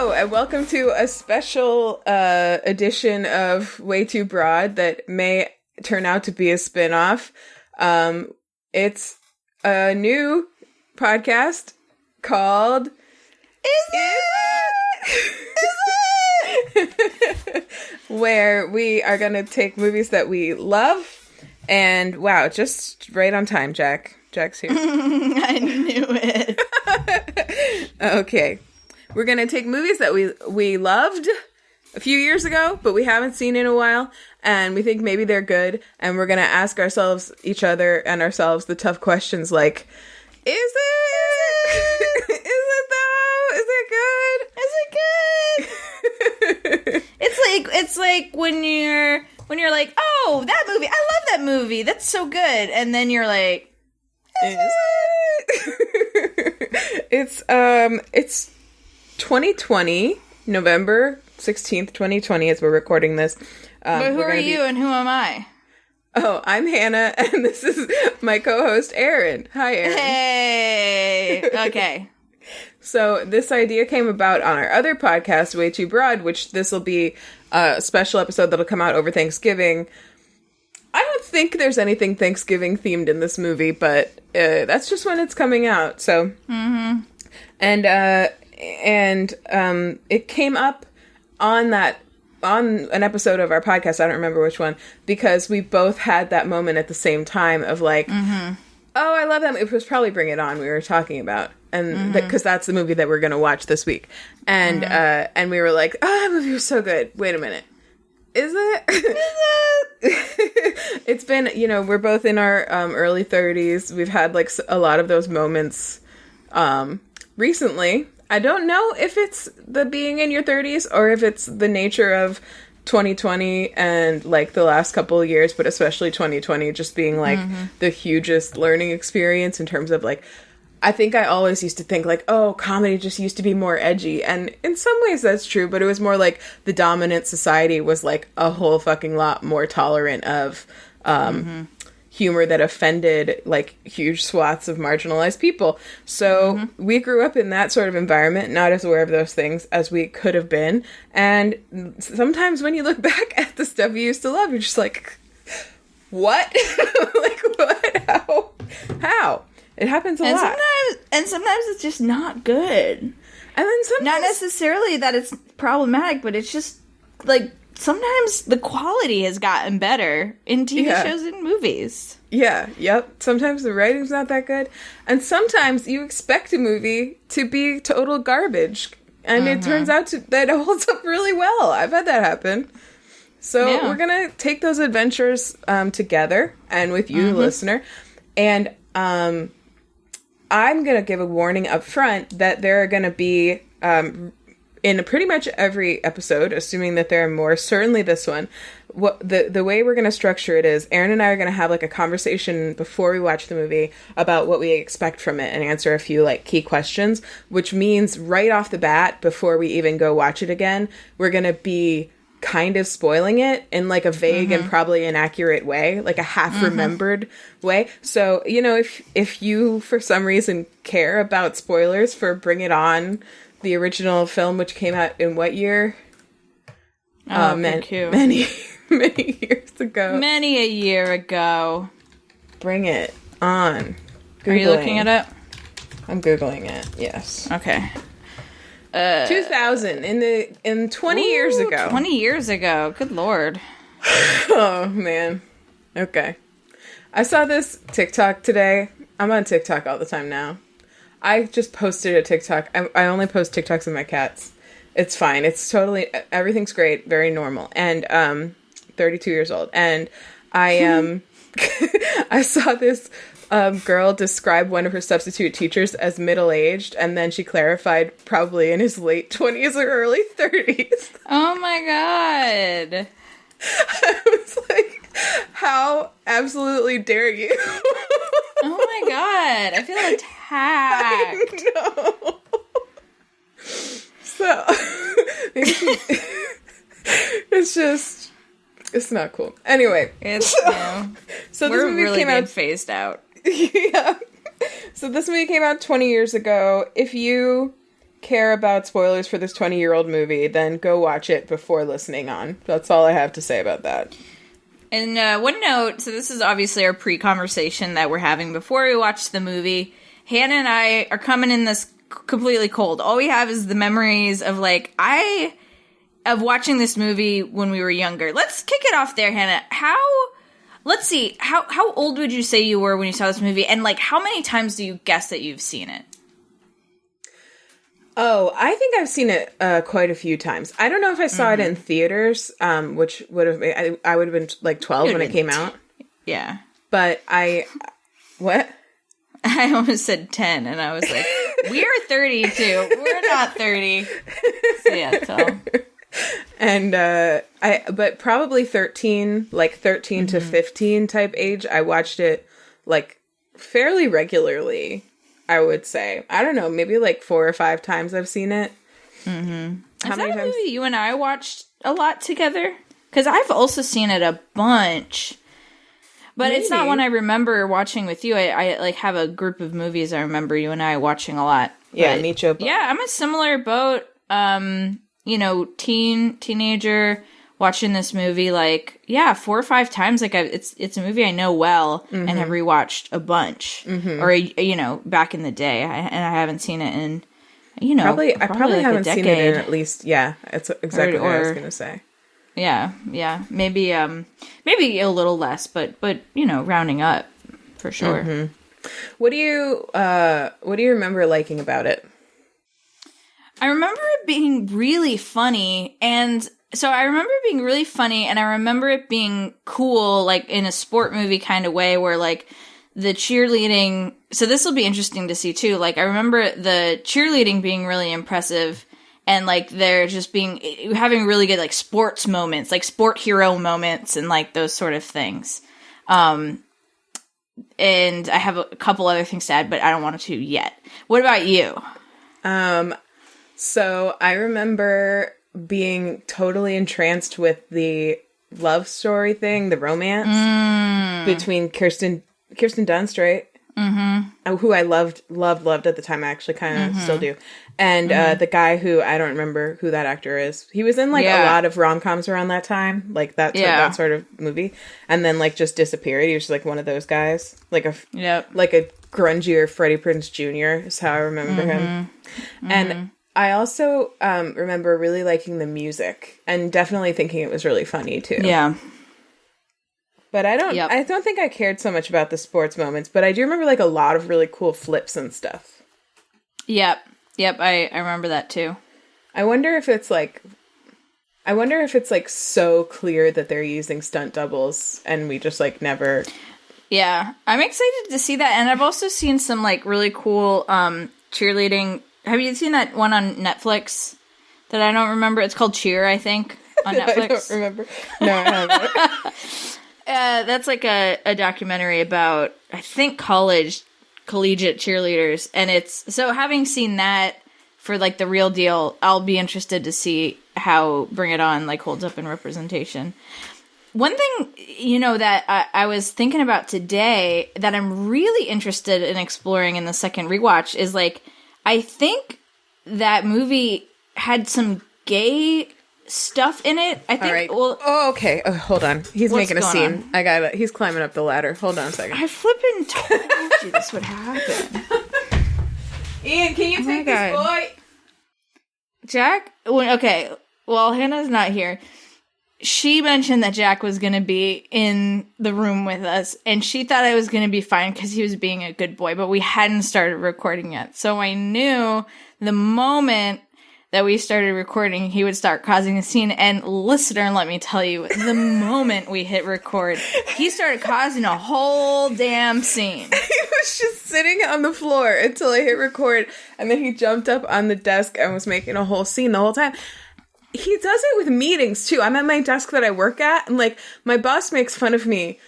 Hello, and welcome to a special edition of WayTooBroad that may turn out to be a spin-off. It's a new podcast called Is It? Where we are going to take movies that we love and, wow, just right on time, Jack. Jack's here. I knew it. Okay. We're going to take movies that we loved a few years ago, but we haven't seen in a while, and we think maybe they're good, and we're going to ask each other and ourselves the tough questions like, is it? Is it though? Is it good? It's like when you're like, oh, that movie, I love that movie, that's so good, and then you're like, is it? It's 2020, November 16th, 2020, as we're recording this. But who are you and who am I? Oh, I'm Hannah, and this is my co-host, Erin. Hi, Erin. Hey! Okay. So this idea came about on our other podcast, WayTooBroad, which this will be a special episode that'll come out over Thanksgiving. I don't think there's anything Thanksgiving themed in this movie, but that's just when it's coming out. So, and it came up on an episode of our podcast. I don't remember which one, because we both had that moment at the same time of like, oh, I love that. It was probably Bring It On we were talking about, and because that's the movie that we're going to watch this week, and we were like, oh, that movie was so good. Wait a minute. Is it? It's been, we're both in our early 30s. We've had like a lot of those moments recently. I don't know if it's the being in your 30s or if it's the nature of 2020 and like the last couple of years, but especially 2020 just being like the hugest learning experience in terms of like, I think I always used to think like, oh, comedy just used to be more edgy. And in some ways that's true, but it was more like the dominant society was like a whole fucking lot more tolerant of humor that offended like huge swaths of marginalized people. So we grew up in that sort of environment, not as aware of those things as we could have been. And sometimes when you look back at the stuff you used to love, you're just like, what? Like, what? How? It happens a lot. Sometimes it's just not good. And then sometimes... Not necessarily that it's problematic, but it's just, like, sometimes the quality has gotten better in TV shows and movies. Yeah, yep. Sometimes the writing's not that good. And sometimes you expect a movie to be total garbage. And it turns out that it holds up really well. I've had that happen. So we're going to take those adventures together and with you, listener. And... I'm going to give a warning up front that there are going to be, in pretty much every episode, assuming that there are more, certainly this one, the way we're going to structure it is, Erin and I are going to have like a conversation before we watch the movie about what we expect from it and answer a few like key questions, which means right off the bat, before we even go watch it again, we're going to be kind of spoiling it in like a vague and probably inaccurate way, like a half-remembered way. So, if you for some reason care about spoilers for Bring It On, the original film, which came out in what year? Many years ago. Many a year ago. Bring It On. Googling. Are you looking it up? I'm Googling it, yes. Okay. 2000, in 20 years ago. 20 years ago. Good Lord. Oh, man. Okay. I saw this TikTok today. I'm on TikTok all the time now. I just posted a TikTok. I only post TikToks of my cats. It's fine. It's totally, everything's great. Very normal. And 32 years old. And I I saw this girl describe one of her substitute teachers as middle-aged, and then she clarified probably in his late 20s or early 30s. Oh my god. I was like, how absolutely dare you? Oh my god. I feel attacked. I know. So, it's just, it's not cool. Anyway. So this movie really came out phased out. Yeah. So this movie came out 20 years ago. If you care about spoilers for this 20-year-old movie, then go watch it before listening on. That's all I have to say about that. And one note, so this is obviously our pre-conversation that we're having before we watch the movie. Hannah and I are coming in this completely cold. All we have is the memories of, like, of watching this movie when we were younger. Let's kick it off there, Hannah. Let's see, how old would you say you were when you saw this movie? And, like, how many times do you guess that you've seen it? Oh, I think I've seen it quite a few times. I don't know if I saw it in theaters, which would have been, I would have been like 12 when it came out. Yeah. But what? I almost said 10, and I was like, we're 32. We're not 30. So yeah, 12. And but probably 13, like 13 to 15 type age. I watched it like fairly regularly. I would say. I don't know, maybe like 4 or 5 times I've seen it. Mm-hmm. How many times? Movie you and I watched a lot together? Because I've also seen it a bunch. But maybe. It's not one I remember watching with you. I like have a group of movies I remember you and I watching a lot. Yeah, me too. Yeah, I'm a similar boat. Teenager watching this movie, like, 4 or 5 times. Like, it's a movie I know well and have rewatched a bunch, or back in the day. And I haven't seen it in, probably like haven't seen it in at least. Yeah, it's exactly what I was gonna say. Yeah, maybe a little less, but rounding up for sure. Mm-hmm. What do you remember liking about it? I remember it being really funny, and I remember it being cool, like, in a sport movie kind of way, where, like, the cheerleading... So this will be interesting to see, too. Like, I remember the cheerleading being really impressive, and, like, they're just having really good, like, sports moments, like, sport hero moments, and, like, those sort of things. And I have a couple other things to add, but I don't want to yet. What about you? So I remember being totally entranced with the love story thing, the romance between Kirsten Dunst, right? Mm-hmm. Who I loved at the time. I actually kind of still do. And the guy who, I don't remember who that actor is. He was in, like, a lot of rom-coms around that time, like that sort of movie. And then, like, just disappeared. He was just, like, one of those guys. Like a grungier Freddie Prinze Jr. is how I remember him. And I also remember really liking the music and definitely thinking it was really funny too. Yeah. But I don't think I cared so much about the sports moments, but I do remember, like, a lot of really cool flips and stuff. Yep, I remember that too. I wonder if it's like so clear that they're using stunt doubles and we just, like, never. Yeah, I'm excited to see that, and I've also seen some, like, really cool cheerleading. Have you seen that one on Netflix that I don't remember? It's called Cheer, I think, on Netflix. I don't remember. No, I haven't. That's like a documentary about, I think, collegiate cheerleaders. And it's, so having seen that for, like, the real deal, I'll be interested to see how Bring It On, like, holds up in representation. One thing, that I was thinking about today that I'm really interested in exploring in the second rewatch is, like, I think that movie had some gay stuff in it. I think. All right. Well, okay. Hold on. He's making a scene. On? I got it. He's climbing up the ladder. Hold on a second. I flippin' told you this would happen. Ian, can you take this boy? Jack? Okay. Well, Hannah's not here. She mentioned that Jack was going to be in the room with us, and she thought I was going to be fine because he was being a good boy, but we hadn't started recording yet. So I knew the moment that we started recording, he would start causing a scene. And listener, let me tell you, the moment we hit record, he started causing a whole damn scene. He was just sitting on the floor until I hit record, and then he jumped up on the desk and was making a whole scene the whole time. He does it with meetings, too. I'm at my desk that I work at, and, like, my boss makes fun of me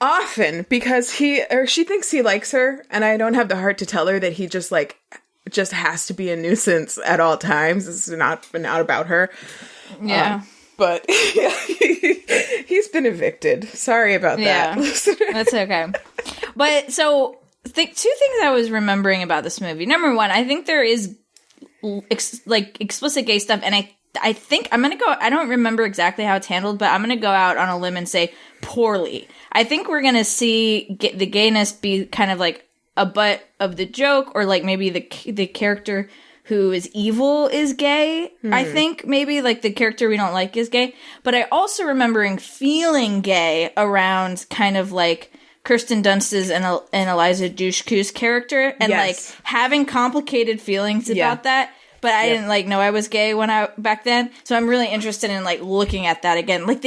often because she thinks he likes her, and I don't have the heart to tell her that he just has to be a nuisance at all times. It's not about her. Yeah. But yeah, he's been evicted. Sorry about that. Yeah, that's okay. But so, two things I was remembering about this movie. Number one, I think there is explicit gay stuff, and I think I'm gonna go. I don't remember exactly how it's handled, but I'm gonna go out on a limb and say poorly. I think we're gonna see the gayness be kind of like a butt of the joke, or like maybe the character who is evil is gay. I think maybe like the character we don't like is gay. But I also remembering feeling gay around kind of like Kirsten Dunst's and Eliza Dushku's character, and like having complicated feelings about that. But I didn't like know I was gay back then. So I'm really interested in like looking at that again. Like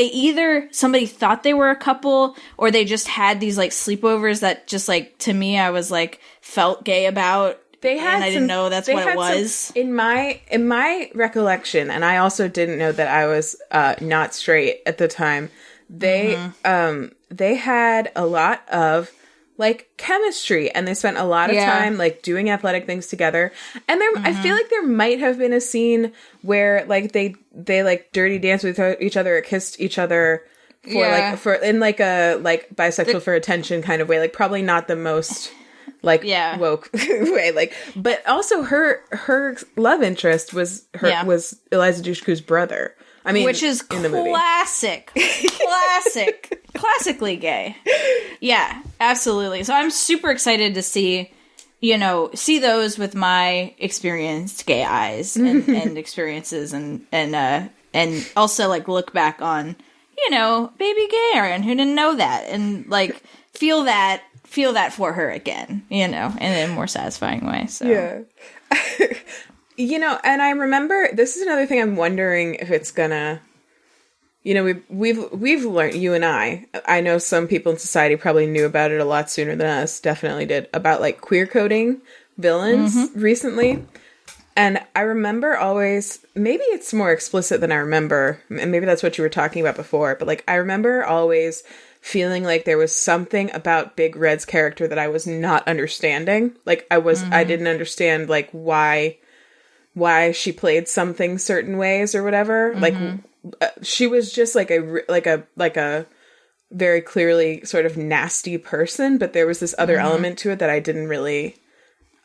somebody thought they were a couple, or they just had these like sleepovers that just like, to me, I was like felt gay about. I didn't know that's what it was. In my recollection, and I also didn't know that I was not straight at the time. They had a lot of like chemistry, and they spent a lot of time like doing athletic things together. And I feel like there might have been a scene where like they like dirty danced with each other or kissed each other for in like a like bisexual for attention kind of way. Like probably not the most like woke way, like, but also her love interest was Eliza Dushku's brother. I mean, which is classically gay. Yeah, absolutely. So I'm super excited to see those with my experienced gay eyes and experiences, and also like look back on, baby gay Erin who didn't know that, and like feel that for her again, in a more satisfying way. So yeah. And I remember, this is another thing I'm wondering if it's gonna, we've learned, you and I know some people in society probably knew about it a lot sooner than us, definitely did, about like queer coding villains recently. And I remember always, maybe it's more explicit than I remember, and maybe that's what you were talking about before, but like I remember always feeling like there was something about Big Red's character that I was not understanding. Like I didn't understand like why she played something certain ways or whatever. Like she was just like a very clearly sort of nasty person, but there was this other element to it that I didn't really.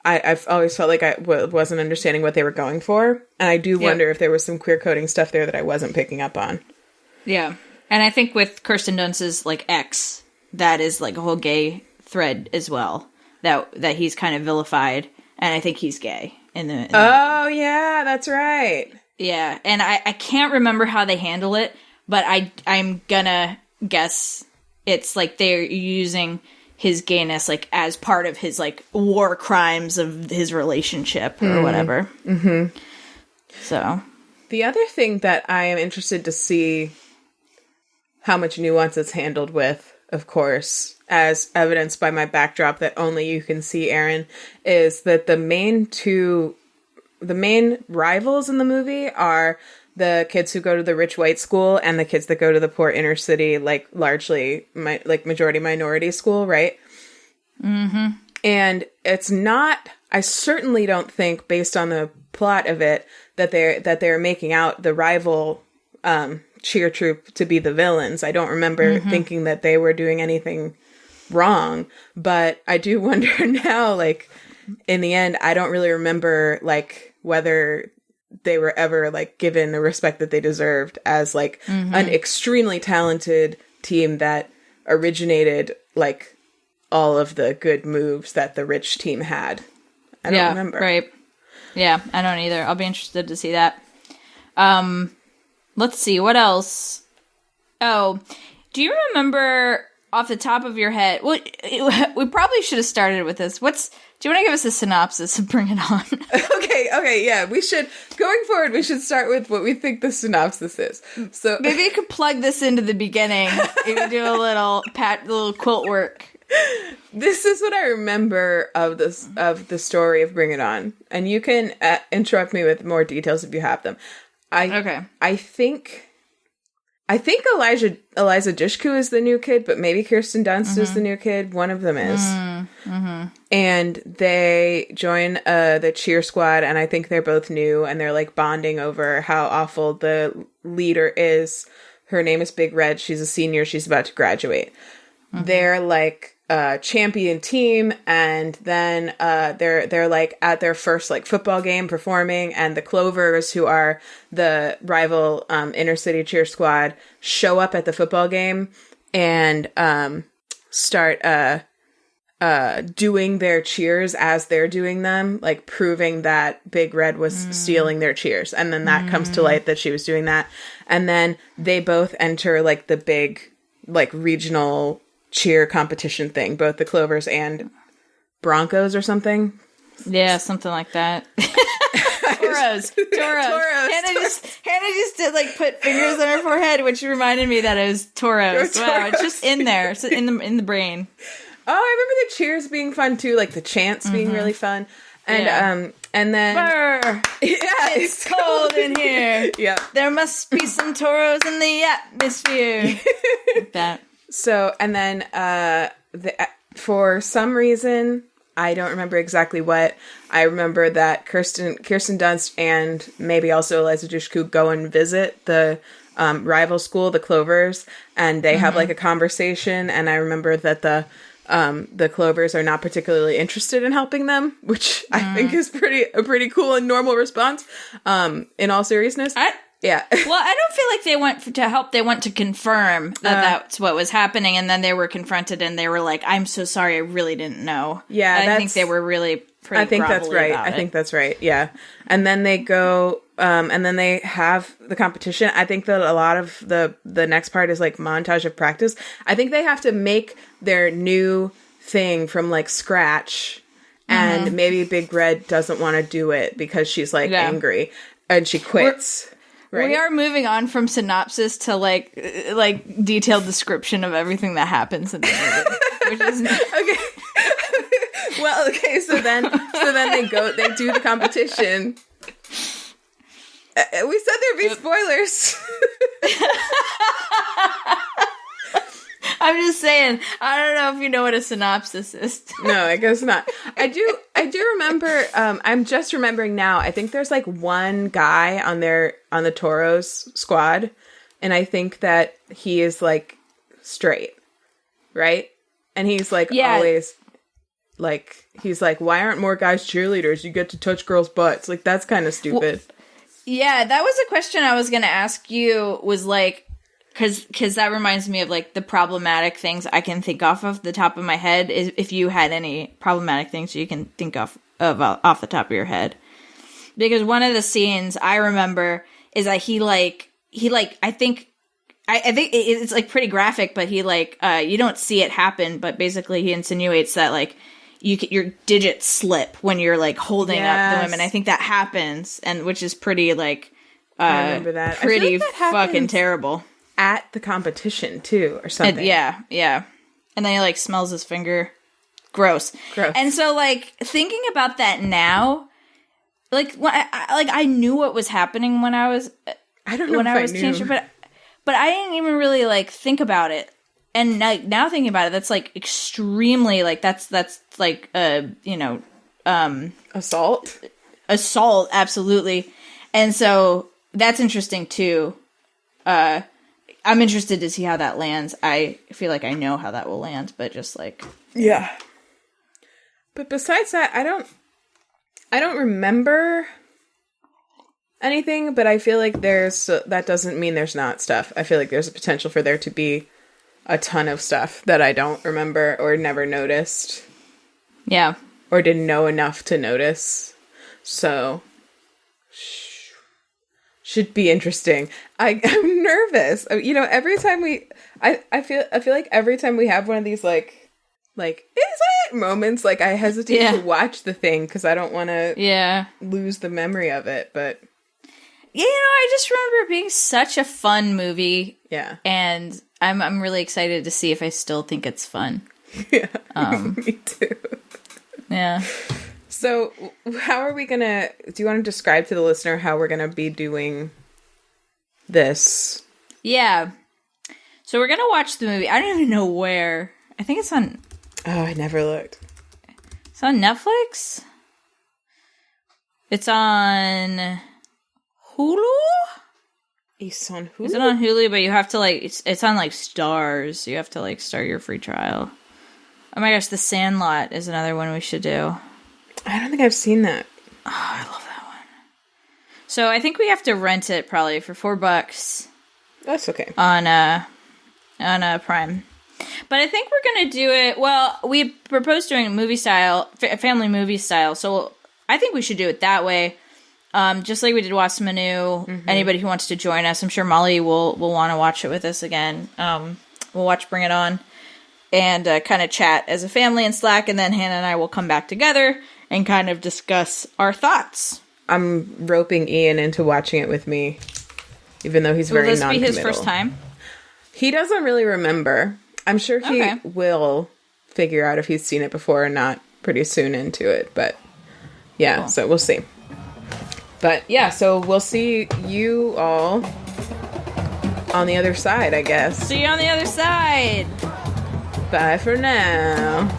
I've always felt like I wasn't understanding what they were going for, and I do wonder if there was some queer coding stuff there that I wasn't picking up on. Yeah. And I think with Kirsten Dunst's like ex, that is like a whole gay thread as well. That he's kind of vilified, and I think he's gay in the Oh yeah, that's right. Yeah, and I can't remember how they handle it, but I'm gonna guess it's like they're using his gayness like as part of his like war crimes of his relationship or whatever. Mm-hmm. So the other thing that I am interested to see how much nuance it's handled with, of course, as evidenced by my backdrop that only you can see, Erin, is that the main rivals in the movie are the kids who go to the rich white school and the kids that go to the poor inner city, like largely majority minority school, right? Mm-hmm. And it's not, I certainly don't think, based on the plot of it, that they're making out the rival cheer troupe to be the villains. I don't remember thinking that they were doing anything wrong, but I do wonder now, like, in the end, I don't really remember, like, whether they were ever, like, given the respect that they deserved as, like, an extremely talented team that originated, like, all of the good moves that the rich team had. I don't remember. Right. Yeah, I don't either. I'll be interested to see that. Let's see, what else? Oh, do you remember off the top of your head? Well, we probably should have started with this. Do you want to give us a synopsis and bring it on? Okay, yeah. We should, going forward, we should start with what we think the synopsis is. So maybe you could plug this into the beginning. You could do a little quilt work. This is what I remember of the story of Bring It On, and you can interrupt me with more details if you have them. I think Eliza Dushku is the new kid, but maybe Kirsten Dunst is the new kid. One of them is. And they join the cheer squad, and I think they're both new, and they're like bonding over how awful the leader is. Her name is Big Red. She's a senior. She's about to graduate. They're like champion team, and then they're like at their first like football game performing, and the Clovers, who are the rival inner city cheer squad, show up at the football game and start doing their cheers as they're doing them, like proving that Big Red was stealing their cheers. And then that comes to light that she was doing that. And then they both enter like the big like regional cheer competition thing, both the Clovers and Broncos or something. Yeah, something like that. Toros. Hannah just did like put fingers on her forehead, which reminded me that it was Toros. Wow, it's just in there, it's in the brain. Oh, I remember the cheers being fun too, like the chants being really fun. And and then Brr, it's cold in here. Yeah. There must be some Toros in the atmosphere. Like that. So, and then for some reason, I don't remember exactly what, I remember that Kirsten Dunst and maybe also Eliza Dushku go and visit the rival school, the Clovers, and they have like a conversation, and I remember that the Clovers are not particularly interested in helping them, which I think is a pretty cool and normal response, in all seriousness. Yeah. Well, I don't feel like they went to help. They went to confirm that that's what was happening, and then they were confronted, and they were like, "I'm so sorry, I really didn't know." Yeah, I think they were really pretty. I think that's right. I think that's right. Yeah, and then they go, and then they have the competition. I think that a lot of the next part is like montage of practice. I think they have to make their new thing from like scratch, and maybe Big Red doesn't want to do it because she's like angry, and she quits. Right? We are moving on from synopsis to like detailed description of everything that happens in the movie, which is okay. Well, okay, so then they do the competition. We said there'd be spoilers. I'm just saying, I don't know if you know what a synopsis is. No, I guess not. I do remember, I'm just remembering now, I think there's like one guy on the Toros squad, and I think that he is like straight, right? And he's like always like, he's like, why aren't more guys cheerleaders? You get to touch girls' butts. Like, that's kind of stupid. Well, yeah, that was a question I was going to ask you, was like, because that reminds me of like the problematic things I can think off the top of my head. Is if you had any problematic things you can think of off the top of your head. Because one of the scenes I remember is that he I think it's like pretty graphic, but he like you don't see it happen, but basically he insinuates that like your digits slip when you're like holding up the women. I think that happens, and which is pretty like I remember that. Pretty fucking terrible. At the competition too, or something. And, yeah. And then he like smells his finger. Gross. And so like thinking about that now, like when I knew what was happening when I was teenager, but I didn't even really like think about it. And now thinking about it, that's like extremely like that's like assault, absolutely. And so that's interesting too. I'm interested to see how that lands. I feel like I know how that will land, but just like yeah. But besides that, I don't remember anything. But I feel like that doesn't mean there's not stuff. I feel like there's a potential for there to be a ton of stuff that I don't remember or never noticed. Yeah, or didn't know enough to notice. So should be interesting. I'm nervous. You know, every time I feel like every time we have one of these like is it moments, like I hesitate to watch the thing because I don't want to lose the memory of it. But you know, I just remember it being such a fun movie. Yeah, and I'm really excited to see if I still think it's fun. Yeah, me too. Yeah. So, how are we gonna... Do you want to describe to the listener how we're gonna be doing this? Yeah. So, we're gonna watch the movie. I don't even know where. I think it's on... Oh, I never looked. It's on Netflix? It's on Hulu? It's on Hulu? It's on Hulu, but you have to, like... It's on, like, Stars. You have to, like, start your free trial. Oh my gosh, The Sandlot is another one we should do. I don't think I've seen that. Oh, I love that one. So I think we have to rent it probably for $4. That's okay. On Prime. But I think we're going to do it... Well, we proposed doing a movie style, family movie style, so I think we should do it that way. Just like we did Wasamanu. Mm-hmm. Anybody who wants to join us, I'm sure Molly will want to watch it with us again. We'll watch Bring It On and kind of chat as a family in Slack, and then Hannah and I will come back together and kind of discuss our thoughts. I'm roping Ian into watching it with me, even though he's very non-committal. Will this be his first time? He doesn't really remember. I'm sure he will figure out if he's seen it before or not pretty soon into it. But yeah, cool. So we'll see. But yeah, so we'll see you all on the other side, I guess. See you on the other side. Bye for now.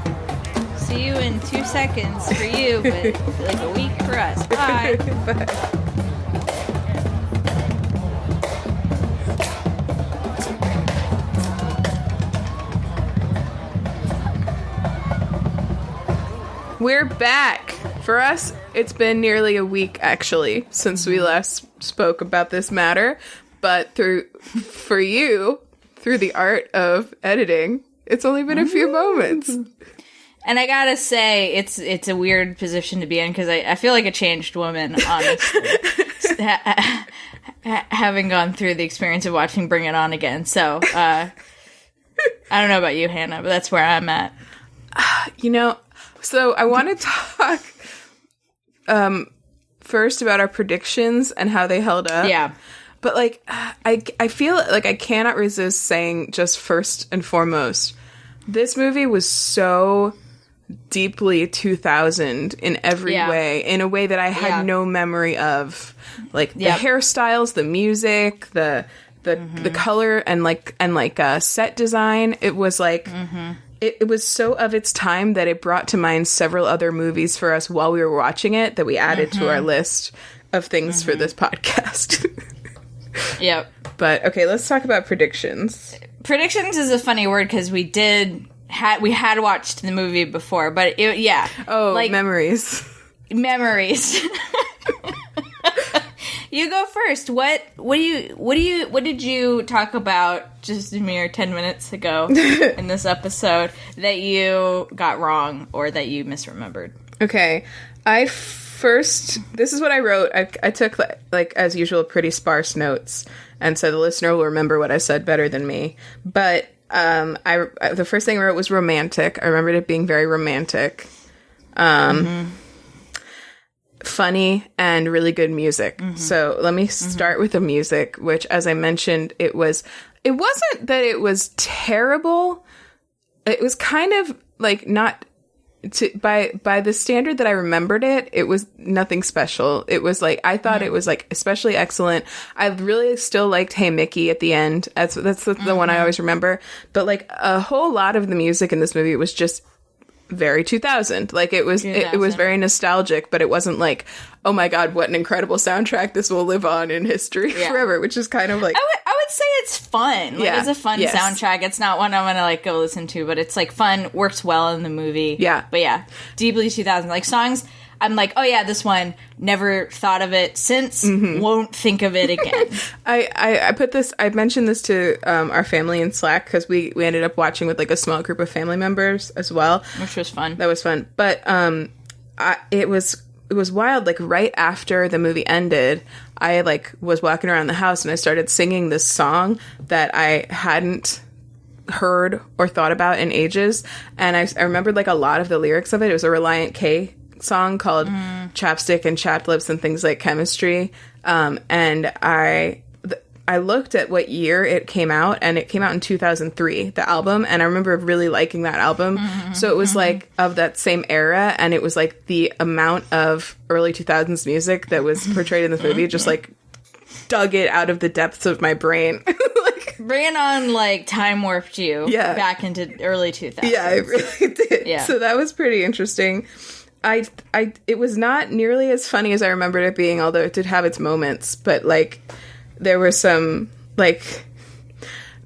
See you in 2 seconds for you, but like a week for us. Bye. Bye. We're back. For us, it's been nearly a week, actually, since we last spoke about this matter. But for you, through the art of editing, it's only been a few moments. And I gotta say, it's a weird position to be in, because I feel like a changed woman, honestly. Having gone through the experience of watching Bring It On again. So, I don't know about you, Hannah, but that's where I'm at. So I want to talk first about our predictions and how they held up. Yeah. But, like, I feel like I cannot resist saying just first and foremost, this movie was so deeply 2000 in every way, in a way that I had no memory of. Like, the hairstyles, the music, the color, and set design. It was, like... Mm-hmm. It was so of its time that it brought to mind several other movies for us while we were watching it that we added to our list of things for this podcast. Yep. But, okay, let's talk about predictions. Predictions is a funny word because we had watched the movie before, but yeah. Oh, like, memories. Memories. You go first. What did you talk about just a mere 10 minutes ago in this episode that you got wrong or that you misremembered? Okay. This is what I wrote. I took, like, as usual, pretty sparse notes, and so the listener will remember what I said better than me. But the first thing I wrote was romantic. I remembered it being very romantic. Funny and really good music. Mm-hmm. So let me start with the music, which, as I mentioned, it wasn't that it was terrible. It was kind of like not by the standard that I remembered it. It was nothing special. It was like, I thought it was like especially excellent. I really still liked Hey Mickey at the end. That's the one I always remember. But like a whole lot of the music in this movie was just very 2000. Like it was very nostalgic, but it wasn't like, oh my god, what an incredible soundtrack, this will live on in history forever, which is kind of like, I would say it's fun. Like, it's a fun soundtrack. It's not one I'm gonna like go listen to, but it's like fun, works well in the movie. Yeah. But yeah, deeply 2000. Like songs I'm like, oh yeah, this one, never thought of it since, won't think of it again. I mentioned this to our family in Slack, because we ended up watching with like a small group of family members as well. Which was fun. That was fun. But it was wild. Like right after the movie ended, I like was walking around the house and I started singing this song that I hadn't heard or thought about in ages. And I remembered like a lot of the lyrics of it. It was a Reliant K song called Chapstick and Chapped Lips and Things Like Chemistry. And I looked at what year it came out, and it came out in 2003, the album, and I remember really liking that album. So it was like of that same era, and it was like the amount of early 2000s music that was portrayed in this movie just like dug it out of the depths of my brain. Like, Bring It On, like, time warped you back into early 2000s. Yeah, it really did. Yeah. So that was pretty interesting. It was not nearly as funny as I remembered it being, although it did have its moments, but like there were some like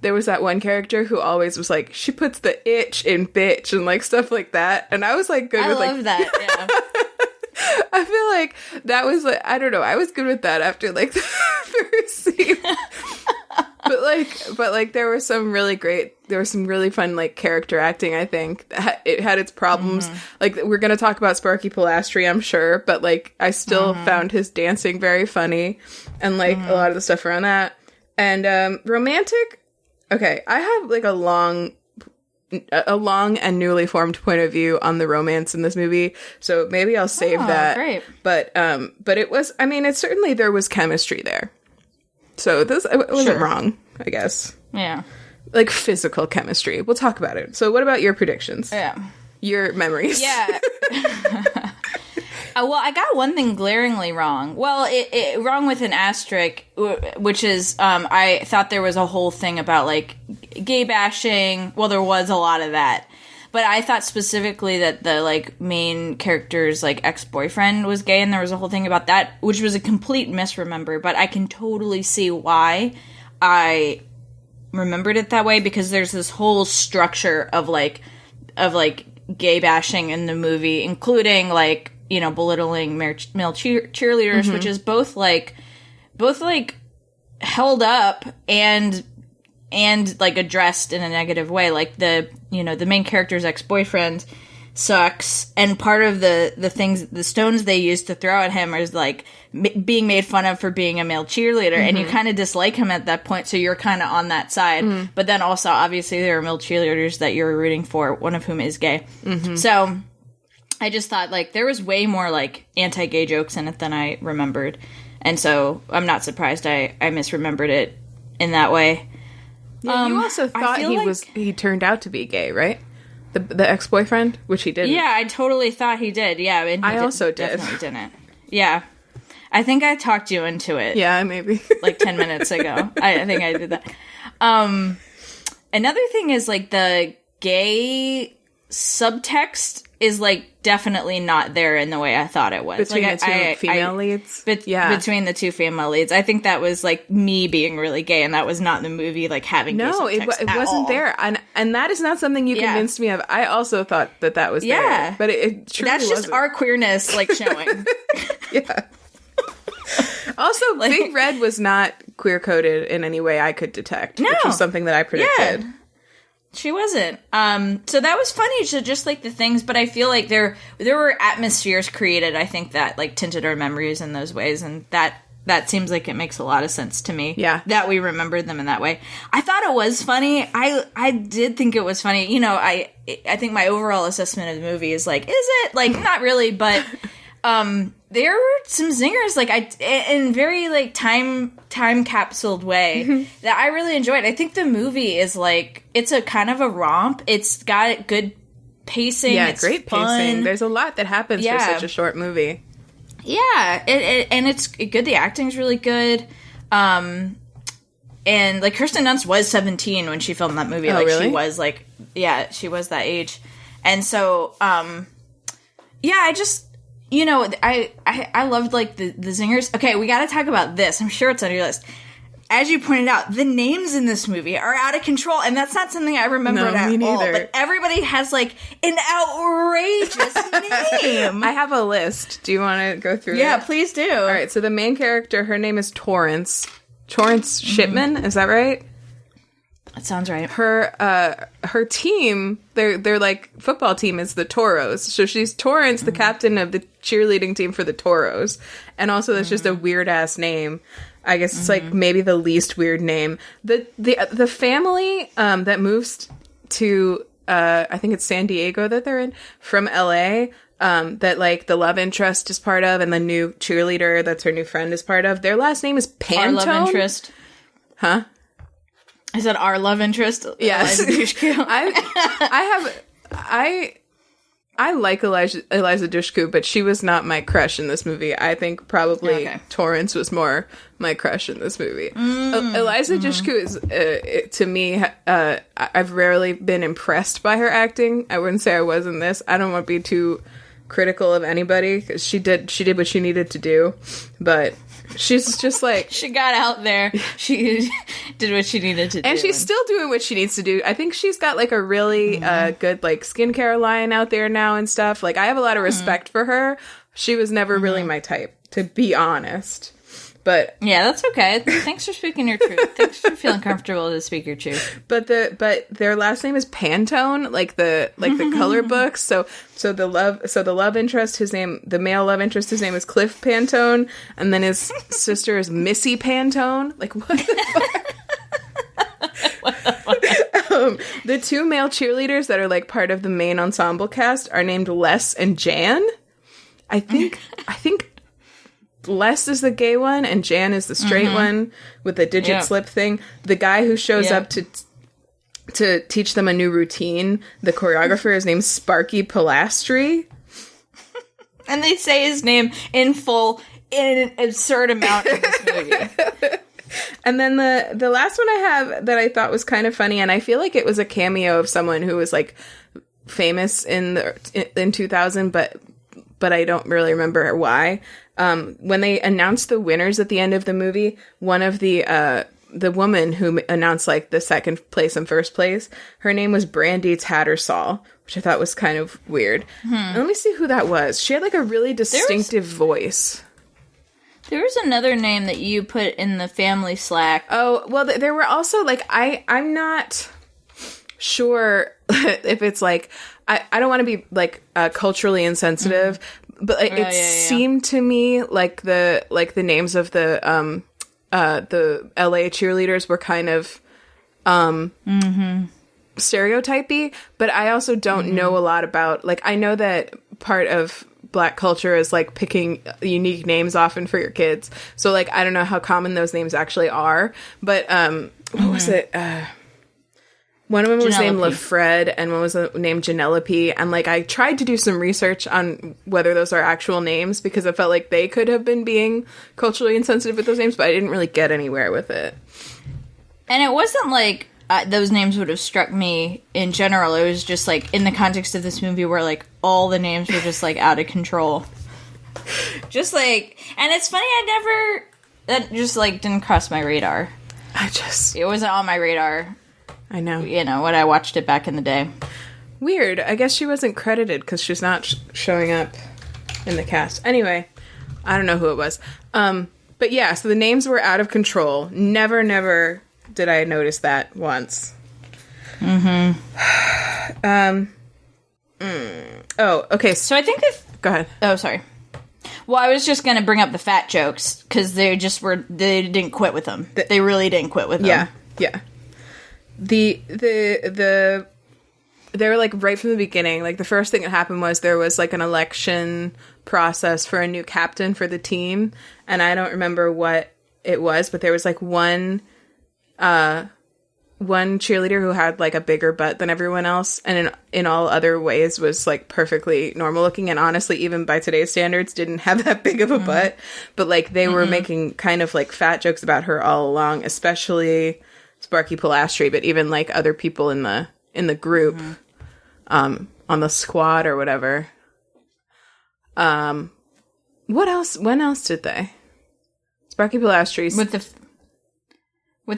there was that one character who always was like, she puts the itch in bitch and like stuff like that. And I was like good with like... I love that, yeah. I feel like that was like, I don't know, I was good with that after like the first scene. But like there was some really fun like character acting, I think. It had its problems. Like we're going to talk about Sparky Pilastri, I'm sure, but like I still found his dancing very funny and like a lot of the stuff around that. And romantic, okay, I have like a long and newly formed point of view on the romance in this movie, so maybe I'll save that. Great. But it was, I mean, it's certainly, there was chemistry there. So it wasn't wrong, I guess. Yeah. Like physical chemistry. We'll talk about it. So what about your predictions? Yeah. Your memories. Yeah. Well, I got one thing glaringly wrong. Well, it wrong with an asterisk, which is I thought there was a whole thing about like gay bashing. Well, there was a lot of that. But I thought specifically that the, like, main character's, like, ex-boyfriend was gay, and there was a whole thing about that, which was a complete misremember, but I can totally see why I remembered it that way, because there's this whole structure of gay bashing in the movie, including, like, you know, belittling male cheerleaders, which is both held up and like addressed in a negative way. Like the main character's ex-boyfriend sucks, and part of the stones they use to throw at him is like being made fun of for being a male cheerleader, and you kind of dislike him at that point, so you're kind of on that side. But then also obviously there are male cheerleaders that you're rooting for, one of whom is gay. So I just thought like there was way more like anti-gay jokes in it than I remembered, and so I'm not surprised I misremembered it in that way. Yeah, you also thought he turned out to be gay, right? The ex-boyfriend, which he didn't. Yeah, I totally thought he did. Yeah, and I also did. Definitely didn't. Yeah, I think I talked you into it. Yeah, maybe like 10 minutes ago. I think I did that. Another thing is like the gay subtext is like definitely not there in the way I thought it was. Between like, the two female leads? Between the two female leads. I think that was like me being really gay, and that was not in the movie like having gay subtext it wasn't there. And that is not something you convinced me of. I also thought that was there. But it truly That's just wasn't. our queerness like showing. Yeah. Also, like, Big Red was not queer-coded in any way I could detect, which was something that I predicted. Yeah. She wasn't. So that was funny, so just like the things, but I feel like there were atmospheres created, I think, that like tinted our memories in those ways, and that seems like it makes a lot of sense to me. Yeah. That we remembered them in that way. I thought it was funny. I did think it was funny. You know, I think my overall assessment of the movie is like, is it? Like, not really, but there were some zingers, like in very like time capsuled way that I really enjoyed. I think the movie is like, it's a kind of a romp. It's got good pacing. Yeah, it's great fun. pacing. There's a lot that happens for such a short movie. Yeah, and it's good. The acting's really good. And like Kirsten Dunst was 17 when she filmed that movie. Oh, like really? She was like, yeah, she was that age. And so, yeah, I just, you know, I loved like the zingers. Okay, we got to talk about this. I'm sure it's on your list. As you pointed out, the names in this movie are out of control, and that's not something I remembered at all. But everybody has like an outrageous name. I have a list. Do you want to go through it? Yeah, please do. All right, so the main character, her name is Torrance. Torrance Shipman, is that right? That sounds right. Her team, their like football team is the Toros. So she's Torrance, the captain of the cheerleading team for the Toros. And also that's just a weird ass name. I guess it's like maybe the least weird name. The family that moves to I think it's San Diego that they're in from LA, that like the love interest is part of, and the new cheerleader that's her new friend is part of. Their last name is Pantone. Our love interest. Huh? I said our love interest. Yes. I like Eliza Dushku, but she was not my crush in this movie. I think probably Torrance was more my crush in this movie. Eliza Dushku is, to me, I've rarely been impressed by her acting. I wouldn't say I was in this. I don't want to be too critical of anybody, 'cause she did what she needed to do, but she's just like, she got out there, she did what she needed to do, and she's still doing what she needs to do. I think she's got like a really good like skincare line out there now and stuff. Like, I have a lot of respect for her. She was never really my type, to be honest. But yeah, that's okay. Thanks for speaking your truth. Thanks for feeling comfortable to speak your truth. But their last name is Pantone, like the color books. So the love interest, the male love interest, his name is Cliff Pantone, and then his sister is Missy Pantone. Like, what the fuck? The two male cheerleaders that are like part of the main ensemble cast are named Les and Jan. I think Les is the gay one and Jan is the straight one with the digit slip thing. The guy who shows up to teach them a new routine, the choreographer, is named Sparky Pilastri. And they say his name in full in an absurd amount in this movie. And then the last one I have that I thought was kind of funny, and I feel like it was a cameo of someone who was like famous in 2000, but I don't really remember why. When they announced the winners at the end of the movie, one of the woman who announced like the second place and first place, her name was Brandy Tattersall, which I thought was kind of weird. And let me see who that was. She had like a really distinctive voice. There was another name that you put in the family Slack. Oh, well, there were also like, I'm not sure if it's like, I don't want to be like culturally insensitive, but like, it seemed to me like the names of the LA cheerleaders were kind of stereotypy, but I also don't know a lot about, like, I know that part of Black culture is like picking unique names often for your kids. So like, I don't know how common those names actually are, but what was it? One of them was named LaFred, and one was named Janelope. And, like, I tried to do some research on whether those are actual names, because I felt like they could have been being culturally insensitive with those names, but I didn't really get anywhere with it. And it wasn't like those names would have struck me in general. It was just, like, in the context of this movie where, like, all the names were just, like, out of control. Just, like... And it's funny, that just, like, didn't cross my radar. It wasn't on my radar. I know. You know, when I watched it back in the day. Weird. I guess she wasn't credited because she's not showing up in the cast. Anyway, I don't know who it was. But yeah, so the names were out of control. Never did I notice that once. Oh, okay. So I think Go ahead. Oh, sorry. Well, I was just going to bring up the fat jokes because they didn't quit with them. They really didn't quit with them. Yeah. They were like right from the beginning, like the first thing that happened was there was like an election process for a new captain for the team, and I don't remember what it was, but there was like one cheerleader who had like a bigger butt than everyone else, and in all other ways was like perfectly normal looking, and honestly even by today's standards didn't have that big of a butt, but like they were making kind of like fat jokes about her all along, especially Sparky Pilastri, but even like other people in the group, on the squad or whatever. What else? When else did they? Sparky Pilastri's with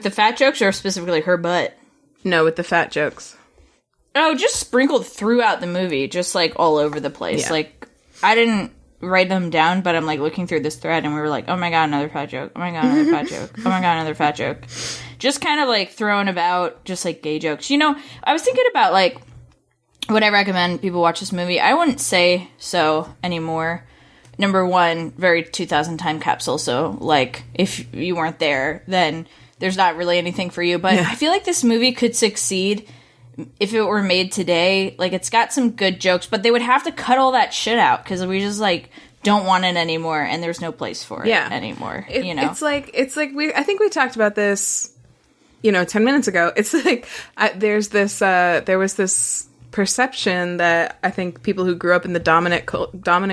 the fat jokes, or specifically her butt? No, with the fat jokes. Oh, just sprinkled throughout the movie, just like all over the place. Yeah. Like, I didn't write them down, but I'm like looking through this thread and we were like, oh my god, another fat joke. Oh my god, another fat joke. Oh my god, another fat joke. Just kind of like throwing about just like gay jokes. You know, I was thinking about like, would I recommend people watch this movie? I wouldn't say so anymore. Number one, very 2000 time capsule. So like, if you weren't there, then there's not really anything for you. But I feel like this movie could succeed if it were made today. Like, it's got some good jokes, but they would have to cut all that shit out because we just like don't want it anymore, and there's no place for it anymore. You know, it's like I think we talked about this, 10 minutes ago. It's like there was this perception that I think people who grew up in the dominant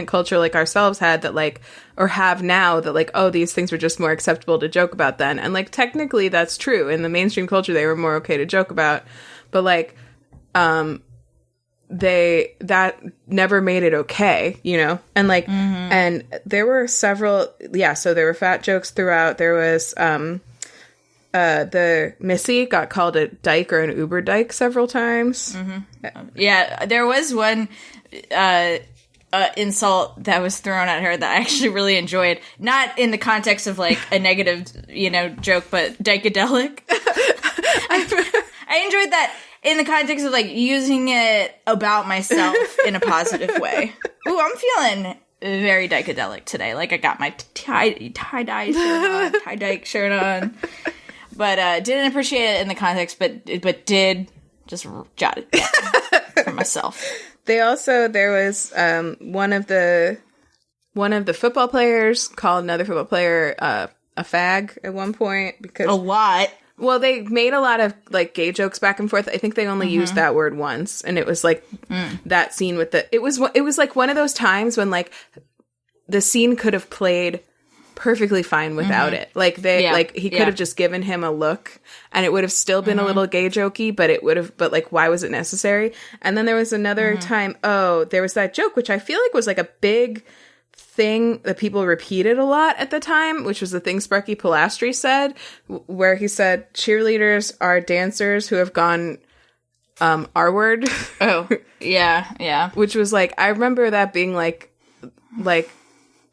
culture like ourselves had, that like, or have now, that like, oh, these things were just more acceptable to joke about then. And like, technically that's true. In the mainstream culture, they were more okay to joke about. But like, that never made it okay, you know? And like, and there were several, so there were fat jokes throughout. There was, the Missy got called a dyke or an Uber dyke several times. Yeah, there was one insult that was thrown at her that I actually really enjoyed. Not in the context of like a negative, joke, but dykadelic. I enjoyed that in the context of like using it about myself in a positive way. Ooh, I'm feeling very dykadelic today. Like I got my tie-dye shirt on. But didn't appreciate it in the context, but did just jot it down for myself. There was one of the football players called another football player a fag at one point because a lot. Well, they made a lot of like gay jokes back and forth. I think they only used that word once, and it was like that scene with it was like one of those times when like the scene could have played perfectly fine without it. Like he could have just given him a look and it would have still been a little gay jokey, but like why was it necessary? And then there was another time, there was that joke which I feel like was like a big thing that people repeated a lot at the time, which was the thing Sparky Pilastri said, where he said cheerleaders are dancers who have gone R-word. Oh, yeah. Which was like, I remember that being like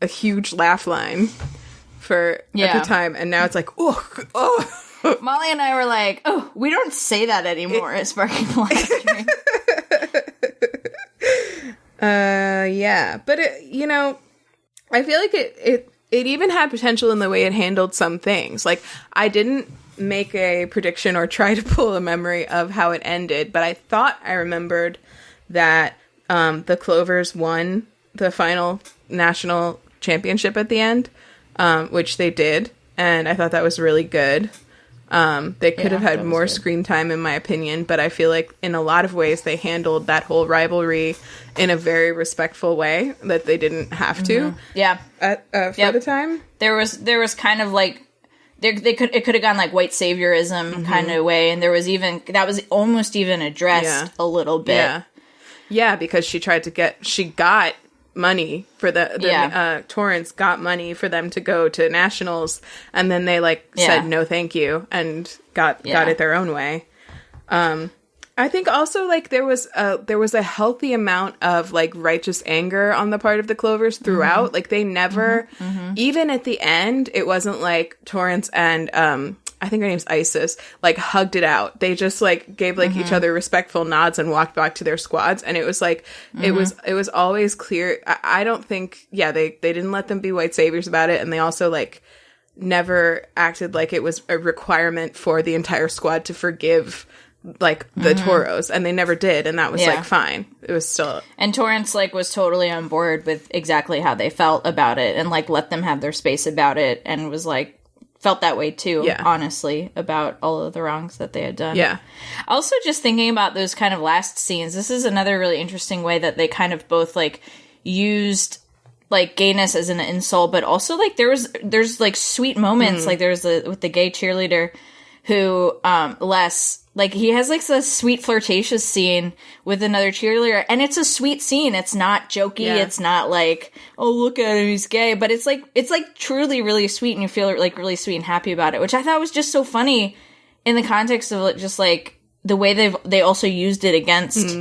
a huge laugh line at the time, and now it's like, oh. Molly and I were like, oh, we don't say that anymore at Sparky Pilastri. But it, I feel like it even had potential in the way it handled some things. Like, I didn't make a prediction or try to pull a memory of how it ended, but I thought I remembered that the Clovers won the final national championship at the end, which they did, and I thought that was really good. They could have had more screen time, in my opinion, but I feel like in a lot of ways they handled that whole rivalry in a very respectful way that they didn't have to. Yeah. For the time. There was kind of like it could have gone like white saviorism kind of way, and there was even that was almost even addressed a little bit. Yeah, because she got money for Torrance got money for them to go to nationals, and then they said no thank you and got it their own way. I think also like there was a healthy amount of like righteous anger on the part of the Clovers throughout. Like they never even at the end it wasn't like Torrance and I think her name's Isis, like hugged it out. They just like gave like each other respectful nods and walked back to their squads. And it was like, it was always clear. I don't think, they didn't let them be white saviors about it. And they also like never acted like it was a requirement for the entire squad to forgive like the Toros. And they never did. And that was like fine. It was still. And Torrance like was totally on board with exactly how they felt about it and like let them have their space about it and was like, felt that way too, honestly, about all of the wrongs that they had done. Yeah. Also, just thinking about those kind of last scenes, this is another really interesting way that they kind of both like used like gayness as an insult, but also like there's like sweet moments. Like there's with the gay cheerleader who like he has like this sweet flirtatious scene with another cheerleader, and it's a sweet scene. It's not jokey. Yeah. It's not like, oh, look at him, he's gay. But it's like truly really sweet, and you feel like really sweet and happy about it, which I thought was just so funny in the context of just like the way they also used it against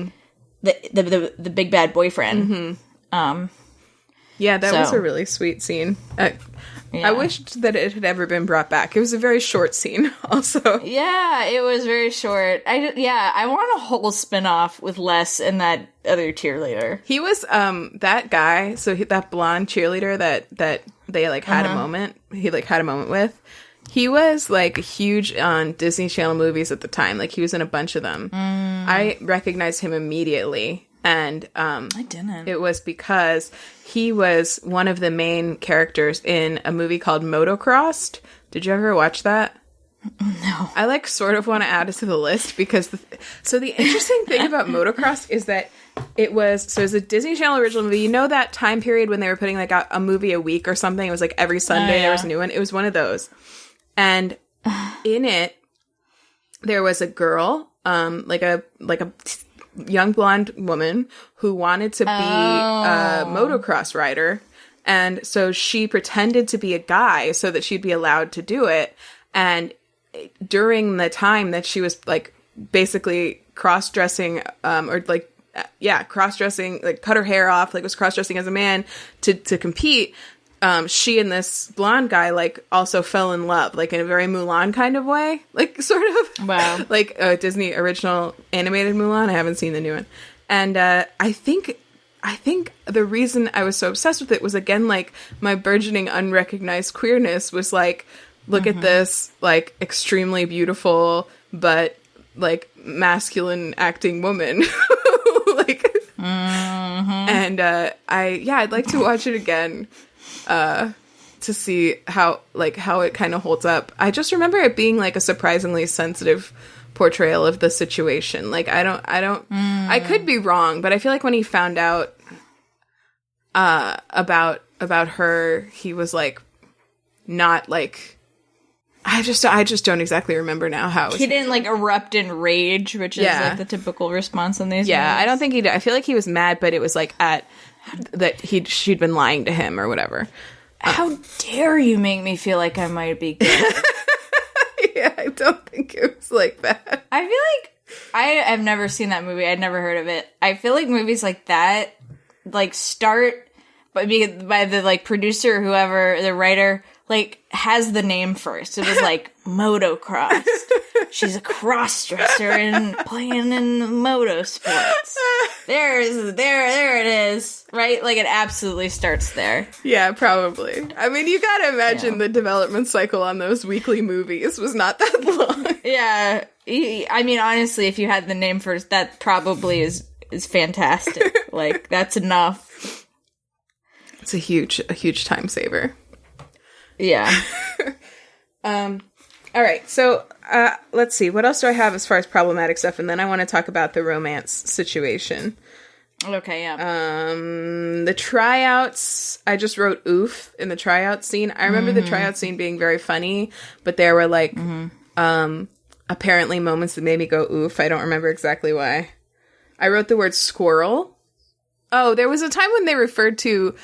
the big bad boyfriend. Yeah, that was a really sweet scene. I wished that it had ever been brought back. It was a very short scene, also. Yeah, it was very short. I want a whole spin-off with Les and that other cheerleader. He was, that guy, that blonde cheerleader that they, like, had a moment, he, like, had a moment with. He was, like, huge on Disney Channel movies at the time. Like, he was in a bunch of them. I recognized him immediately. And I didn't. It was because he was one of the main characters in a movie called Motocrossed. Did you ever watch that? No. I like sort of want to add it to the list because the interesting thing about Motocrossed is that it was a Disney Channel original movie. You know that time period when they were putting like a movie a week or something? It was like every Sunday there was a new one. It was one of those. And in it, there was a girl, like a young blonde woman who wanted to be a motocross rider. And so she pretended to be a guy so that she'd be allowed to do it. And during the time that she was like basically cross-dressing, cross-dressing, like cut her hair off, like was cross-dressing as a man to compete, she and this blonde guy like also fell in love, like in a very Mulan kind of way, like sort of. Wow. Like Disney original animated Mulan. I haven't seen the new one. And I think the reason I was so obsessed with it was, again, like my burgeoning unrecognized queerness was like, look at this, like extremely beautiful, but like masculine acting woman. Like, and I'd like to watch it again, to see how it kind of holds up. I just remember it being like a surprisingly sensitive portrayal of the situation. Like, I could be wrong, but I feel like when he found out about her, he was like not like, I just don't exactly remember now how he didn't like erupt in rage, which is like the typical response in these movies. I don't think he did. I feel like he was mad, but it was like that she'd been lying to him or whatever. How dare you make me feel like I might be gay? Yeah, I don't think it was like that. I feel like I have never seen that movie. I'd never heard of it. I feel like movies like that, like, start by the like producer or whoever, the writer, like has the name first. It was like motocross. She's a cross-dresser and playing in moto sports. There it is. Right? Like, it absolutely starts there. Yeah, probably. I mean, you gotta imagine the development cycle on those weekly movies was not that long. Yeah. I mean, honestly, if you had the name first, that probably is fantastic. Like, that's enough. It's a huge time saver. Yeah. All right, so let's see. What else do I have as far as problematic stuff? And then I want to talk about the romance situation. Okay, yeah. The tryouts, I just wrote oof in the tryout scene. I remember the tryout scene being very funny, but there were like apparently moments that made me go oof. I don't remember exactly why. I wrote the word squirrel. Oh, there was a time when they referred to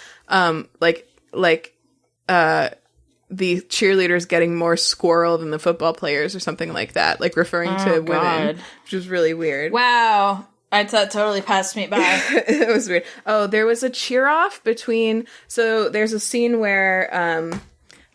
the cheerleaders getting more squirrel than the football players or something like that, like referring to women, which was really weird. Wow. I thought totally passed me by. It was weird. Oh, there was a cheer off between, so there's a scene where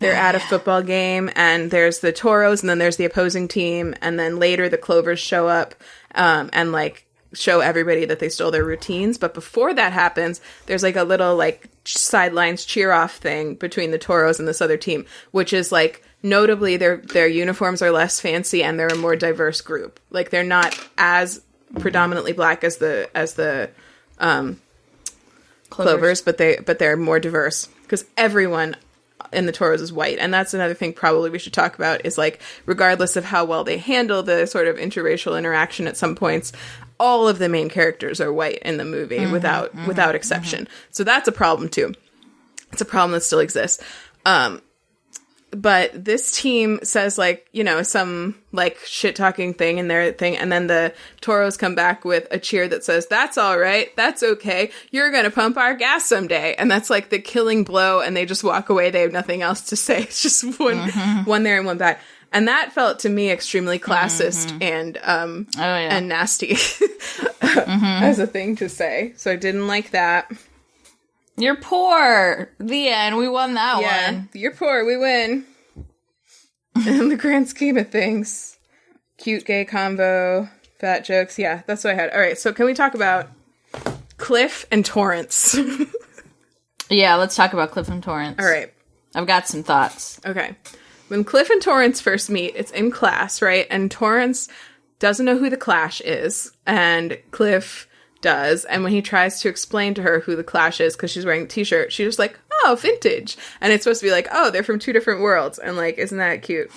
they're at a football game and there's the Toros and then there's the opposing team, and then later the Clovers show up and like show everybody that they stole their routines. But before that happens, there's like a little like sidelines cheer off thing between the Toros and this other team, which is like notably their uniforms are less fancy and they're a more diverse group. Like, they're not as predominantly black as the Clovers, but they're more diverse because everyone in the Toros is white. And that's another thing probably we should talk about, is like, regardless of how well they handle the sort of interracial interaction at some points, all of the main characters are white in the movie without exception. So that's a problem too. It's a problem that still exists. But this team says, like, you know, some like shit talking thing in their thing, and then the Toros come back with a cheer that says, "That's all right, that's okay. You're gonna pump our gas someday." And that's like the killing blow, and they just walk away. They have nothing else to say. It's just one there and one back. And that felt to me extremely classist and and nasty as a thing to say. So I didn't like that. You're poor. The end. We won that one. You're poor. We win. In the grand scheme of things. Cute gay combo. Fat jokes. Yeah, that's what I had. All right, so can we talk about Cliff and Torrance? Yeah, let's talk about Cliff and Torrance. All right. I've got some thoughts. Okay. When Cliff and Torrance first meet, it's in class, right? And Torrance doesn't know who the Clash is, and Cliff does. And when he tries to explain to her who the Clash is, because she's wearing a t-shirt, she's just like, "Oh, vintage." And it's supposed to be like, "Oh, they're from two different worlds." And like, isn't that cute?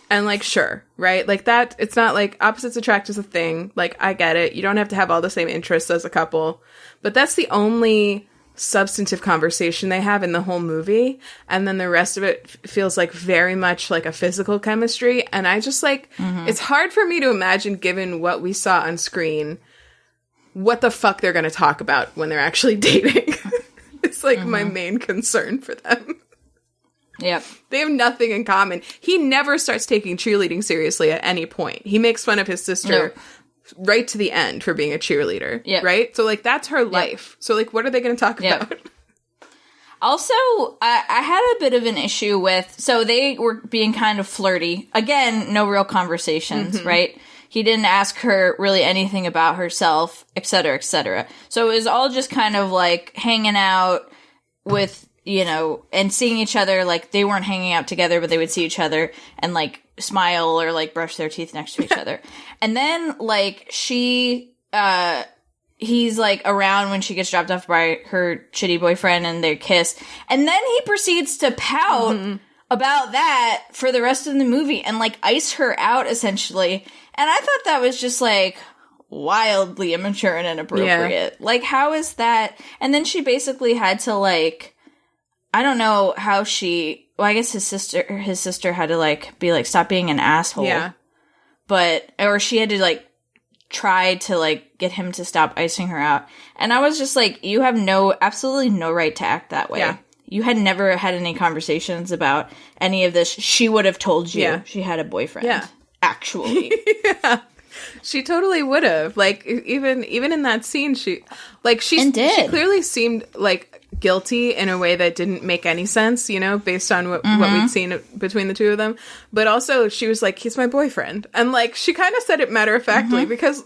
And like, sure, right? Like that, it's not like opposites attract is a thing. Like, I get it. You don't have to have all the same interests as a couple. But that's the only substantive conversation they have in the whole movie, and then the rest of it feels like very much like a physical chemistry. And I just like, it's hard for me to imagine, given what we saw on screen, what the fuck they're going to talk about when they're actually dating. It's like my main concern for them. Yep. They have nothing in common. He never starts taking cheerleading seriously at any point. He makes fun of his sister right to the end for being a cheerleader. Yep. Right? So, like, that's her life. So, like, what are they going to talk about? Also, I had a bit of an issue with... So, they were being kind of flirty. Again, no real conversations, right? He didn't ask her really anything about herself, etc., etc. So, it was all just kind of, like, hanging out with... you know, and seeing each other, like, they weren't hanging out together, but they would see each other and, like, smile or, like, brush their teeth next to each other. And then, like, he's, like, around when she gets dropped off by her shitty boyfriend and they kiss. And then he proceeds to pout about that for the rest of the movie and, like, ice her out, essentially. And I thought that was just, like... wildly immature and inappropriate. Like, how is that? And then she basically had to, like... I don't know how she... Well, I guess his sister had to, like, be like, stop being an asshole. Yeah. But... Or she had to, like, try to, like, get him to stop icing her out. And I was just like, you have absolutely no right to act that way. Yeah. You had never had any conversations about any of this. She would have told you she had a boyfriend. Yeah. Actually. Yeah. She totally would have. Like, even in that scene, she clearly seemed, like, guilty in a way that didn't make any sense, you know, based on what we'd seen between the two of them. But also, she was like, he's my boyfriend. And, like, she kind of said it matter-of-factly because,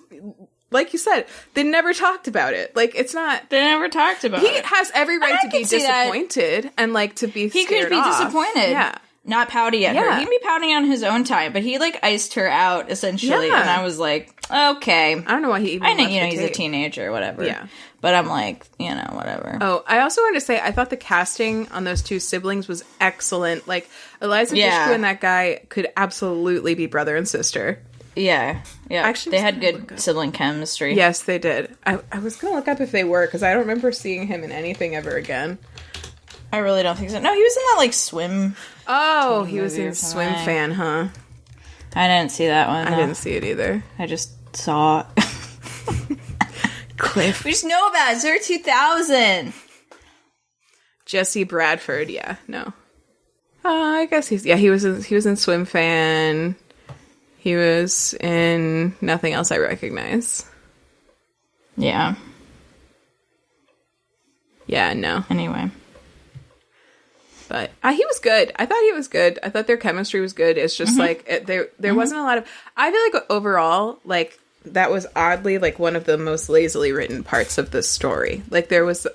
like you said, they never talked about it. Like, it's not... They never talked about it. He has every right to be disappointed and, like, to be scared off. He could be disappointed. Yeah. Not pouty at her. He'd be pouting on his own time, but he, like, iced her out, essentially. Yeah. And I was like, okay. I don't know why he even know, he's a teenager or whatever. Yeah. But I'm like, you know, whatever. Oh, I also wanted to say, I thought the casting on those two siblings was excellent. Like, Eliza Dushku and that guy could absolutely be brother and sister. Yeah. Yeah. Actually, they had good sibling chemistry. Yes, they did. I was going to look up if they were, because I don't remember seeing him in anything ever again. I really don't think so. No, he was in that, like, swim... Oh, he was in Swim Fan, huh? I didn't see that one. I didn't see it either. I just saw it. Cliff. We just know about it. Zero 2000. Jesse Bradford, yeah. No. I guess he was in Swim Fan. He was in nothing else I recognize. Yeah. Yeah, no. Anyway. But he was good. I thought he was good. I thought their chemistry was good. It's just like there wasn't a lot of... I feel like overall, like, that was oddly, like, one of the most lazily written parts of this story. Like, there was...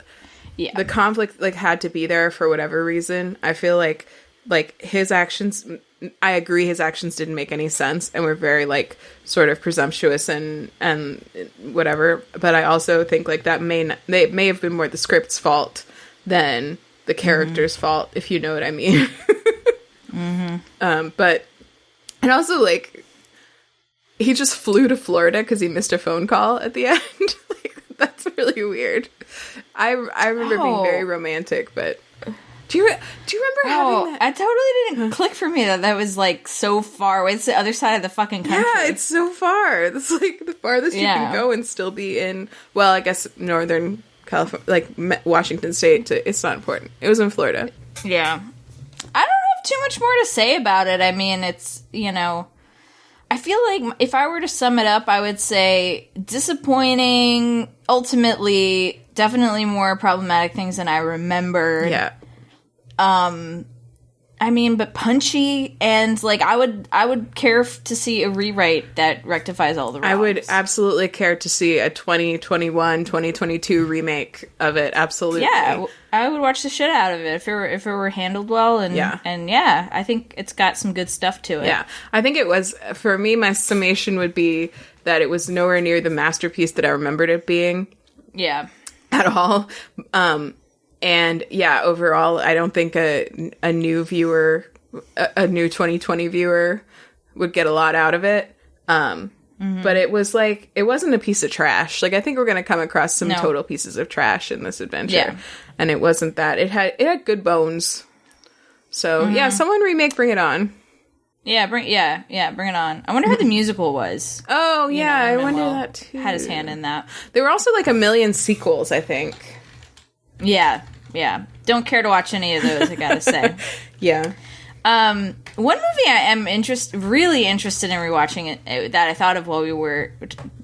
Yeah. The conflict, like, had to be there for whatever reason. I feel like his actions... I agree his actions didn't make any sense and were very, like, sort of presumptuous and whatever. But I also think, like, it may have been more the script's fault than... the character's fault, if you know what I mean. But, and also, like, he just flew to Florida because he missed a phone call at the end. Like, that's really weird. I remember being very romantic, but do you remember having that? I totally didn't click for me that was, like, so far away. It's the other side of the fucking country. Yeah, it's so far. It's, like, the farthest you can go and still be in, well, I guess Northern California, like Washington State. It's not important. It was in Florida. Yeah. I don't have too much more to say about it. I mean, it's, you know, I feel like if I were to sum it up, I would say disappointing, ultimately, definitely more problematic things than I remembered. Yeah. I mean, but punchy, and, like, I would care to see a rewrite that rectifies all the wrongs. I would absolutely care to see a 2021, 2022 remake of it, absolutely. Yeah, I would watch the shit out of it if it were handled well, and I think it's got some good stuff to it. Yeah, I think it was, for me, my summation would be that it was nowhere near the masterpiece that I remembered it being. Yeah. At all. And yeah, overall, I don't think a new viewer, a new 2020 viewer would get a lot out of it. But it was like, it wasn't a piece of trash. Like, I think we're going to come across some total pieces of trash in this adventure. Yeah. And it wasn't that. It had good bones. So yeah, someone remake Bring It On. bring it on. I wonder who the musical was. Oh, yeah, I wonder Manuel that, too. had his hand in that. There were also, like, a million sequels, I think. Yeah. Don't care to watch any of those, I gotta say. Yeah. One movie I am really interested in rewatching it that I thought of while we were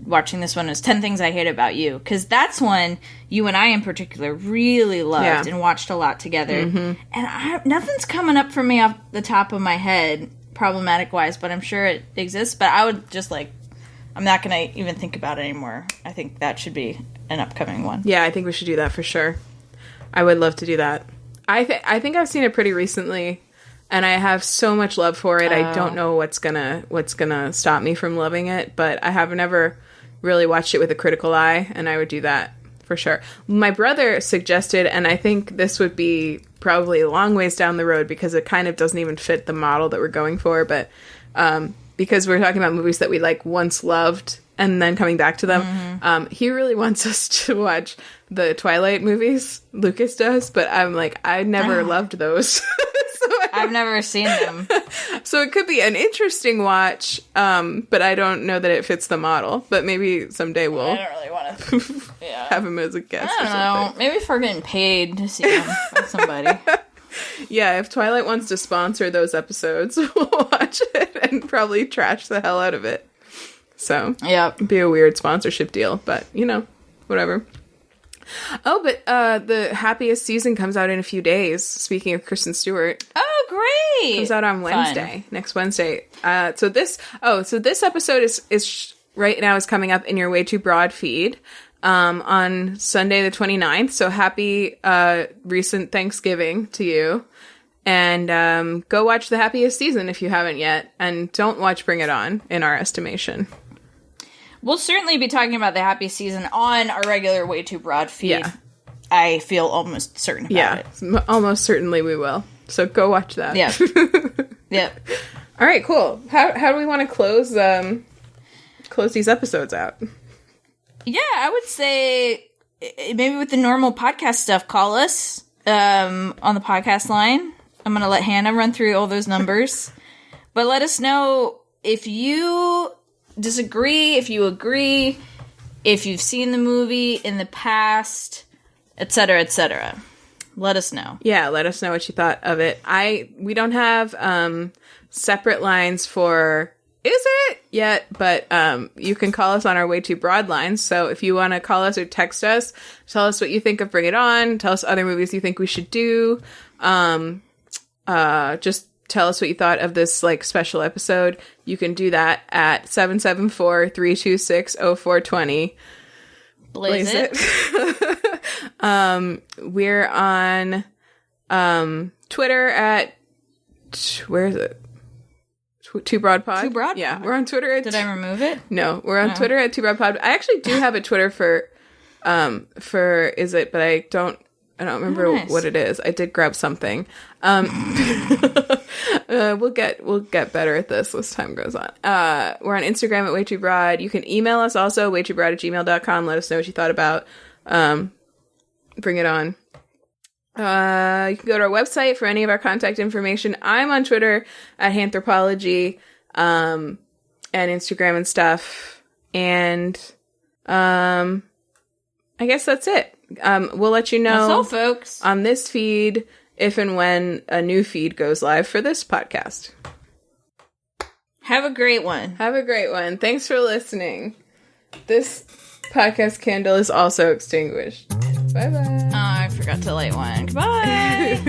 watching this one was 10 Things I Hate About You, because that's one you and I in particular really loved and watched a lot together. And nothing's coming up for me off the top of my head, problematic wise, but I'm sure it exists. But I would just I'm not going to even think about it anymore. I think that should be an upcoming one. Yeah, I think we should do that for sure. I would love to do that. I think I've seen it pretty recently. And I have so much love for it. I don't know what's gonna stop me from loving it, but I have never really watched it with a critical eye, and I would do that for sure. My brother suggested, and I think this would be probably a long ways down the road because it kind of doesn't even fit the model that we're going for, but because we're talking about movies that we like once loved and then coming back to them, he really wants us to watch the Twilight movies. Lucas does, but I'm like, I never loved those. I've never seen them. So it could be an interesting watch, but I don't know that it fits the model. But maybe someday we'll I don't really want to have him as a guest I don't know. Maybe if we're getting paid to see him by somebody. Yeah, if Twilight wants to sponsor those episodes, we'll watch it and probably trash the hell out of it. So, it'd be a weird sponsorship deal, but, whatever. Oh, but the Happiest Season comes out in a few days, speaking of Kristen Stewart. Oh, great! Comes out on Wednesday, next Wednesday. So this episode is right now is coming up in your WayTooBroad feed on Sunday the 29th. So happy recent Thanksgiving to you. And go watch The Happiest Season if you haven't yet. And don't watch Bring It On, in our estimation. We'll certainly be talking about The Happiest Season on our regular WayTooBroad feed. Yeah. I feel almost certain about it. Yeah, almost certainly we will. So go watch that. Yeah. Yep. All right, cool. How do we want to close these episodes out? Yeah, I would say maybe with the normal podcast stuff, call us on the podcast line. I'm going to let Hannah run through all those numbers. But let us know if you disagree, if you agree, if you've seen the movie in the past, etc., etc. Let us know. Yeah, let us know what you thought of it. We don't have separate lines for is it yet, but you can call us on our WayTooBroad lines. So if you want to call us or text us, tell us what you think of Bring It On, tell us other movies you think we should do. Just tell us what you thought of this special episode. You can do that at 774-326-0420. Blaze it. We're on Twitter at where is it? WayTooBroad. WayTooBroad? Yeah, we're on Twitter at Did I remove it? No, we're on Twitter at WayTooBroad. I actually do have a Twitter for is it, but I don't remember what it is. I did grab something. We'll get better at this as time goes on. We're on Instagram at WayTooBroad. You can email us also, WayTooBroad@gmail.com. Let us know what you thought about Bring It On. You can go to our website for any of our contact information. I'm on Twitter at Hanthropology, and Instagram and stuff. And I guess that's it. We'll let you know that's all, folks, on this feed if and when a new feed goes live for this podcast. Have a great one. Thanks for listening. This podcast candle is also extinguished. Bye-bye. Oh, I forgot to light one. Goodbye.